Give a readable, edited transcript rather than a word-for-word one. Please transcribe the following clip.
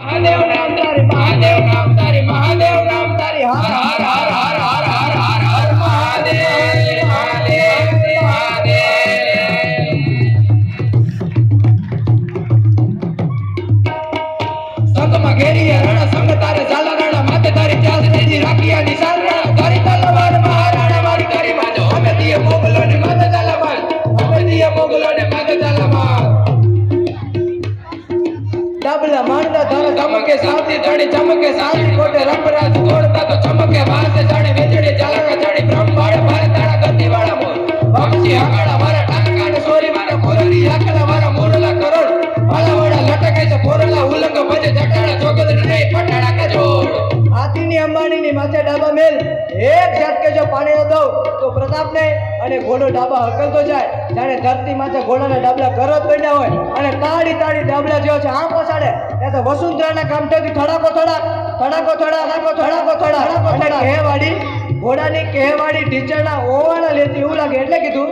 મહાદેવ નામ તારી મહાદેવ નામ તારી મહાદેવ નામ તારી હર હર હર હર હર હર હર હર મહાદેવ મહાદેવ મહાદેવ સંગમાં ઘેરી રણ સંગ તારે ઝાલા રણ માથે તારી ચાસ તેજી રાખીયા નિશાન રણ તારી તલવાર મહારાણા મારી તારી બાજો અમે દિયે મોગલો ને માથે ઝાલા બાજ અમે દિયે મોગલો ને માથે ઝાલા બાજ ડાબલા માંડતા ધારા ચમકે સાવતી ચડી ચમકે સાવતી કોટે રંગરાજ ગોળતા તો ચમકે વાસે ચડી વેચડી ચાલકા ચડી બ્રહ્માડે ભારે તારા ગતિ વાળા મોર વંશી હગાડા મારા ટાંકા ને સોરી મારા ખોરડી આકડા મારા મોરલા કરોડ વાળા વાળા લટકે છે ફોરલા ઉલંગ ભજે જટાડા જોગદ ને પટાડા કજોડ હાથીની અંબાણીની માથે ડાબા મેલ એક ઝટકે જો પાણી દઉં તો પ્રતાપને અને ઘોડો ડાબા હકલતો જાય જાણે ધરતી માથે ઘોડાના ડાબલા કરત બન્યા હોય અને તાળી તાળી ડાબલા જેવો છે આમ પોસાડે ત્યાં તો વસુંધરાના કામઠેથી થડાકો થડા થડાકો થડા થડાકો થડાકો થડા અને કહેવાડી ઘોડાની કહેવાડી ઢીચરના ઓવાણા લેતી એવું લાગે એટલે કીધું